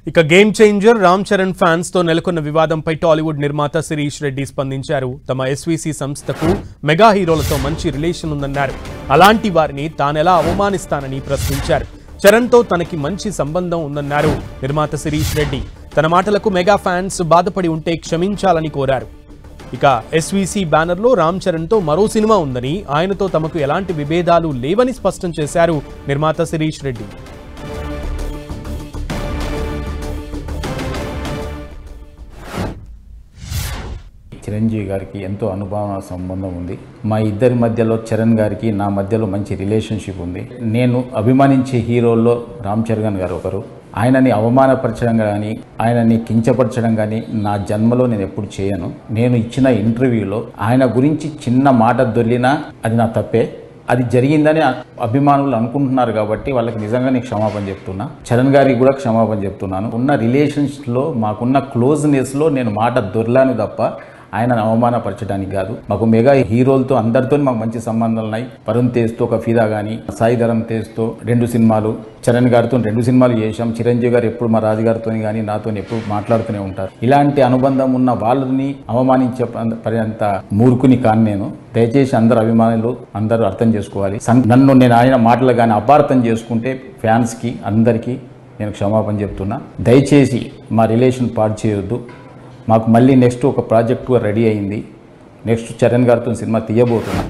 ఇక game changer Ram Charan fans తో నెలకొన్న వివాదంపై టాలీవుడ్ నిర్మాత శిరీష్ రెడ్డి స్పందించారు. తమ ఎస్వీసీ సంస్థకు మెగా హీరోలతో మంచి రిలేషన్ ఉందన్నారు. అలాంటి వారిని తానెలా అవమానిస్తానని ప్రశ్నించారు. చరణ్ తో తనకి మంచి సంబంధం ఉందన్నారు నిర్మాత శిరీష్ రెడ్డి. తన మాటలకు మెగా ఫ్యాన్స్ బాధపడి ఉంటే క్షమించాలని కోరారు. ఇక ఎస్వీసీ బ్యానర్లో రామ్ చరణ్ తో మరో సినిమా ఉందని, ఆయనతో తమకు ఎలాంటి విభేదాలు లేవని స్పష్టం చేశారు నిర్మాత శిరీష్ రెడ్డి. చిరంజీవి గారికి ఎంతో అనుభవ సంబంధం ఉంది. మా ఇద్దరి మధ్యలో చరణ్ గారికి నా మధ్యలో మంచి రిలేషన్షిప్ ఉంది. నేను అభిమానించే హీరోల్లో రామ్ చరణ్ గారు ఒకరు. ఆయనని అవమానపరచడం కానీ, ఆయనని కించపరచడం కానీ నా జన్మలో నేను ఎప్పుడు చేయను. నేను ఇచ్చిన ఇంటర్వ్యూలో ఆయన గురించి చిన్న మాట దొర్లినా అది నా తప్పే. అది జరిగిందని అభిమానులు అనుకుంటున్నారు కాబట్టి వాళ్ళకి నిజంగా నేను క్షమాపణ చెప్తున్నా. చరణ్ గారికి కూడా క్షమాపణ చెప్తున్నాను. ఉన్న రిలేషన్స్లో మాకున్న క్లోజ్నెస్లో నేను మాట దొర్లాను తప్ప ఆయనను అవమానపరచడానికి కాదు. మాకు మెగా హీరోలతో అందరితో మాకు మంచి సంబంధాలు ఉన్నాయి. వరుణ్ తేజ్తో ఒక ఫిదా కానీ, సాయి ధరమ్ తేజ్తో 2 సినిమాలు, చరణ్ గారితో 2 సినిమాలు చేశాం. చిరంజీవి గారు ఎప్పుడు మా రాజుగారితో కానీ నాతో ఎప్పుడు మాట్లాడుతూనే ఉంటారు. ఇలాంటి అనుబంధం ఉన్న వాళ్ళని అవమానించే పర్యంత మూర్ఖుని కాని నేను. దయచేసి అందరు అభిమానులు అందరూ అర్థం చేసుకోవాలి. నేను ఆయన మాటలు కానీ అపార్థం చేసుకుంటే ఫ్యాన్స్కి అందరికీ నేను క్షమాపణ చెప్తున్నా. దయచేసి మా రిలేషన్ పాడు చేయొద్దు. మాకు మళ్ళీ నెక్స్ట్ ఒక ప్రాజెక్ట్ రెడీ అయింది. నెక్స్ట్ చరణ్ గారితో సినిమా తీయబోతున్నాం.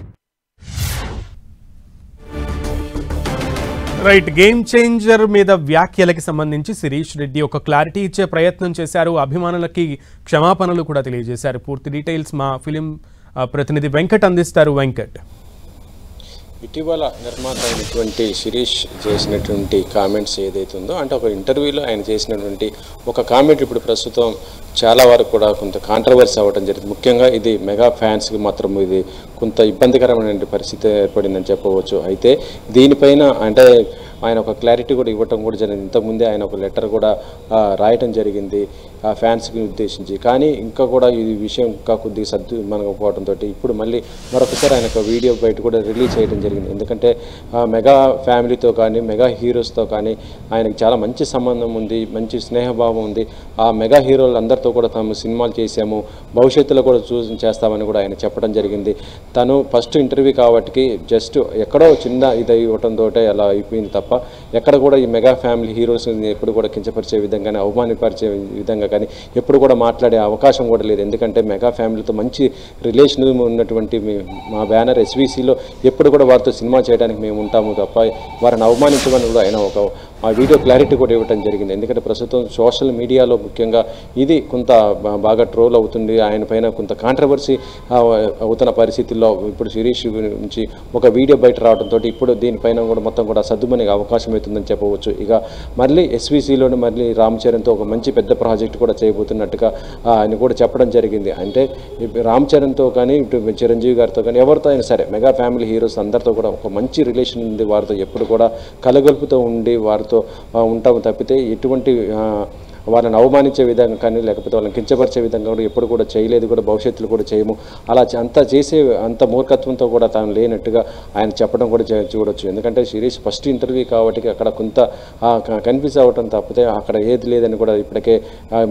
రైట్, గేమ్ చేంజర్ మీద వ్యాఖ్యలకి సంబంధించి శిరీష్ రెడ్డి ఒక క్లారిటీ ఇచ్చే ప్రయత్నం చేశారు. అభిమానులకి క్షమాపణలు కూడా తెలియజేశారు. పూర్తి డీటెయిల్స్ మా ఫిలిం ప్రతినిధి వెంకట్ అందిస్తారు. వెంకట్, ఇటీవల నిర్మాత అయినటువంటి శిరీష్ చేసినటువంటి కామెంట్స్ ఏదైతే ఉందో, అంటే ఒక ఇంటర్వ్యూలో ఆయన చేసినటువంటి ఒక కామెంట్ ఇప్పుడు ప్రస్తుతం చాలా వరకు కూడా కొంత కాంట్రవర్సీ అవ్వడం జరిగింది. ముఖ్యంగా ఇది మెగా ఫ్యాన్స్కి మాత్రం ఇది కొంత ఇబ్బందికరమైన పరిస్థితి ఏర్పడిందని చెప్పవచ్చు. అయితే దీనిపైన అంటే ఆయన ఒక క్లారిటీ కూడా ఇవ్వటం కూడా జరిగింది. ఇంతకుముందే ఆయన ఒక లెటర్ కూడా రాయటం జరిగింది ఆ ఫ్యాన్స్కి ఉద్దేశించి. కానీ ఇంకా కూడా ఈ విషయం ఇంకా కొద్దిగా సర్దుమనకపోవడంతో ఇప్పుడు మళ్ళీ మరొకసారి ఆయన ఒక వీడియో బయట కూడా రిలీజ్ చేయడం జరిగింది. ఎందుకంటే మెగా ఫ్యామిలీతో కానీ, మెగా హీరోస్తో కానీ ఆయనకు చాలా మంచి సంబంధం ఉంది, మంచి స్నేహభావం ఉంది. ఆ మెగా హీరోలు అందరితో కూడా తాము సినిమాలు చేసాము, భవిష్యత్తులో కూడా చేస్తామని కూడా ఆయన చెప్పడం జరిగింది. తను ఫస్ట్ ఇంటర్వ్యూ కాబట్టి జస్ట్ ఎక్కడో చిన్న ఇది ఇవ్వడంతో అలా అయిపోయింది తప్ప ఎక్కడ కూడా ఈ మెగా ఫ్యామిలీ హీరోస్ ఎప్పుడు కూడా కించపరిచే విధంగానే, అవమానపరిచే విధంగా కానీ ఎప్పుడు కూడా మాట్లాడే అవకాశం కూడా లేదు. ఎందుకంటే మెగా ఫ్యామిలీతో మంచి రిలేషన్ ఉన్నటువంటి మా బ్యానర్ ఎస్వీసీలో ఎప్పుడు కూడా వారితో సినిమా చేయడానికి మేము ఉంటాము తప్ప వారిని అవమానించమని కూడా ఆయన ఒక ఆ వీడియో క్లారిటీ కూడా ఇవ్వడం జరిగింది. ఎందుకంటే ప్రస్తుతం సోషల్ మీడియాలో ముఖ్యంగా ఇది కొంత బాగా ట్రోల్ అవుతుంది. ఆయన పైన కొంత కాంట్రవర్సీ అవుతున్న పరిస్థితుల్లో ఇప్పుడు శిరీష్ నుంచి ఒక వీడియో బయట రావడంతో ఇప్పుడు దీనిపైన కూడా మొత్తం కూడా సద్దుమనే అవకాశం అవుతుందని చెప్పవచ్చు. ఇక మళ్ళీ ఎస్వీసీలోని మళ్ళీ రామ్ చరణ్తో ఒక మంచి పెద్ద ప్రాజెక్ట్ కూడా చేయబోతున్నట్టుగా ఆయన కూడా చెప్పడం జరిగింది. అంటే రామ్ చరణ్తో కానీ, ఇటు చిరంజీవి గారితో కానీ, ఎవరితో అయినా సరే మెగా ఫ్యామిలీ హీరోస్ అందరితో కూడా ఒక మంచి రిలేషన్ ఉంది. వారితో ఎప్పుడు కూడా కలగొలుపుతూ ఉండి వారితో ఉంటాము తప్పితే ఎటువంటి వాళ్ళని అవమానించే విధంగా కానీ, లేకపోతే వాళ్ళని కించపరిచే విధంగా కూడా ఎప్పుడు కూడా చేయలేదు, కూడా భవిష్యత్తులో కూడా చేయము. అలా అంత చేసే అంత మూర్ఖత్వంతో కూడా తాను లేనట్టుగా ఆయన చెప్పడం కూడా చూడొచ్చు. ఎందుకంటే శిరీష్ ఫస్ట్ ఇంటర్వ్యూ కాబట్టి అక్కడ కొంత కన్ఫ్యూజ్ అవ్వడం తప్పితే అక్కడ ఏది లేదని కూడా ఇప్పటికే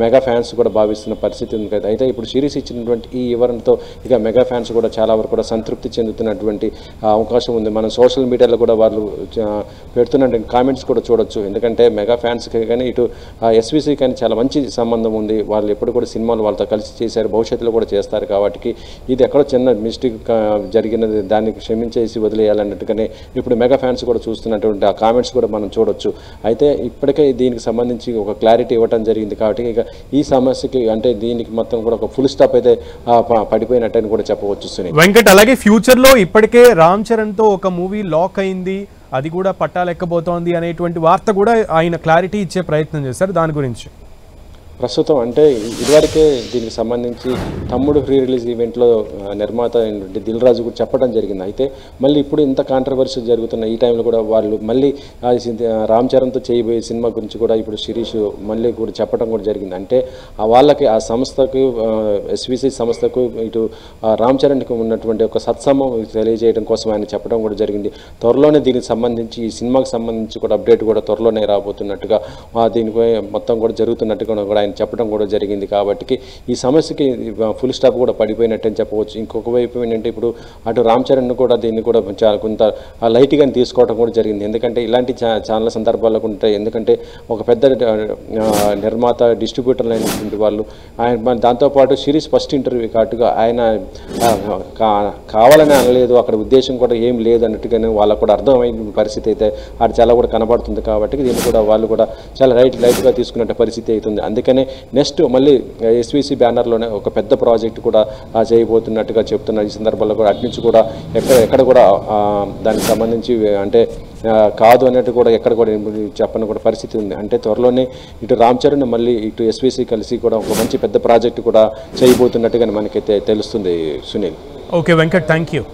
మెగా ఫ్యాన్స్ కూడా భావిస్తున్న పరిస్థితి ఉంది కదా. అయితే ఇప్పుడు శిరీష్ ఇచ్చినటువంటి ఈ వివరణతో ఇక మెగా ఫ్యాన్స్ కూడా చాలా వరకు కూడా సంతృప్తి చెందుతున్నటువంటి అవకాశం ఉంది. మనం సోషల్ మీడియాలో కూడా వాళ్ళు పెడుతున్న కామెంట్స్ కూడా చూడొచ్చు. ఎందుకంటే మెగా ఫ్యాన్స్కి కానీ, ఇటు ఎస్వీసీ కానీ చాలా మంచి సంబంధం ఉంది. వాళ్ళు ఎప్పుడు కూడా సినిమాలు వాళ్ళతో కలిసి చేశారు, భవిష్యత్తులో కూడా చేస్తారు. కాబట్టి ఇది ఎక్కడో చిన్న మిస్టేక్ జరిగినది, దాన్ని క్షమించేసి వదిలేయాలన్నట్టుగానే ఇప్పుడు మెగా ఫ్యాన్స్ కూడా చూస్తున్నటువంటి ఆ కామెంట్స్ కూడా మనం చూడొచ్చు. అయితే ఇప్పటికే దీనికి సంబంధించి ఒక క్లారిటీ ఇవ్వడం జరిగింది కాబట్టి ఇక ఈ సమస్యకి అంటే దీనికి మొత్తం కూడా ఒక ఫుల్ స్టాప్ అయితే పడిపోయినట్టని కూడా చెప్పవచ్చు. వెంకట్, అలాగే ఫ్యూచర్లో ఇప్పటికే రామ్ చరణ్తో ఒక మూవీ లాక్ అయింది, అది కూడా పట్టాలెక్కబోతోంది అనేటువంటి వార్త కూడా ఆయన క్లారిటీ ఇచ్చే ప్రయత్నం చేశారు. దాని గురించి ప్రస్తుతం అంటే ఇదివరకే దీనికి సంబంధించి తమ్ముడు ప్రీ రిలీజ్ ఈవెంట్లో నిర్మాత దిల్ రాజు కూడా చెప్పడం జరిగింది. అయితే మళ్ళీ ఇప్పుడు ఇంత కాంట్రవర్సీ జరుగుతున్న ఈ టైంలో కూడా వాళ్ళు మళ్ళీ రామ్ చరణ్తో చేయబోయే సినిమా గురించి కూడా ఇప్పుడు శిరీష్ మళ్ళీ కూడా చెప్పడం కూడా జరిగింది. అంటే వాళ్ళకి ఆ సంస్థకు ఎస్విసి సంస్థకు ఇటు రామ్ చరణ్కి ఉన్నటువంటి ఒక సత్సంగం తెలియజేయడం కోసం ఆయన చెప్పడం కూడా జరిగింది. త్వరలోనే దీనికి సంబంధించి ఈ సినిమాకి సంబంధించి కూడా అప్డేట్ కూడా త్వరలోనే రాబోతున్నట్టుగా దీనిపై మొత్తం కూడా జరుగుతున్నట్టుగా కూడా ఆయన చెప్పడం కూడా జరిగింది. కాబట్టి ఈ సమస్యకి ఫుల్ స్టాప్ కూడా పడిపోయినట్టు అని చెప్పవచ్చు. ఇంకొక వైపు ఏంటంటే ఇప్పుడు అటు రామ్ చరణ్ కూడా దీన్ని కూడా కొంత లైట్గా తీసుకోవడం కూడా జరిగింది. ఎందుకంటే ఇలాంటి చాలా సందర్భాల్లో ఉంటాయి. ఎందుకంటే ఒక పెద్ద నిర్మాత డిస్ట్రిబ్యూటర్లు అయినటువంటి వాళ్ళు ఆయన దాంతోపాటు సిరీస్ ఫస్ట్ ఇంటర్వ్యూ కాటుగా ఆయన కావాలని అనలేదు, అక్కడ ఉద్దేశం కూడా ఏం లేదు అన్నట్టుగానే వాళ్ళకు కూడా అర్థమైన పరిస్థితి అయితే అది చాలా కూడా కనబడుతుంది. కాబట్టి దీన్ని కూడా వాళ్ళు కూడా చాలా లైట్గా తీసుకున్న పరిస్థితి అవుతుంది. అందుకనే నెక్స్ట్ మళ్ళీ ఎస్విసి బ్యానర్లోనే ఒక పెద్ద ప్రాజెక్ట్ కూడా చేయబోతున్నట్టుగా చెప్తున్నారు. ఈ సందర్భంలో కూడా అటు నుంచి కూడా ఎక్కడ కూడా దానికి సంబంధించి అంటే కాదు అన్నట్టు కూడా ఎక్కడ కూడా చెప్పని కూడా పరిస్థితి ఉంది. అంటే త్వరలోనే ఇటు రామ్ చరణ్ మళ్ళీ ఇటు ఎస్విసి కలిసి కూడా ఒక మంచి పెద్ద ప్రాజెక్ట్ కూడా చేయబోతున్నట్టుగా మనకైతే తెలుస్తుంది. Sunil. Okay Venkat, thank you.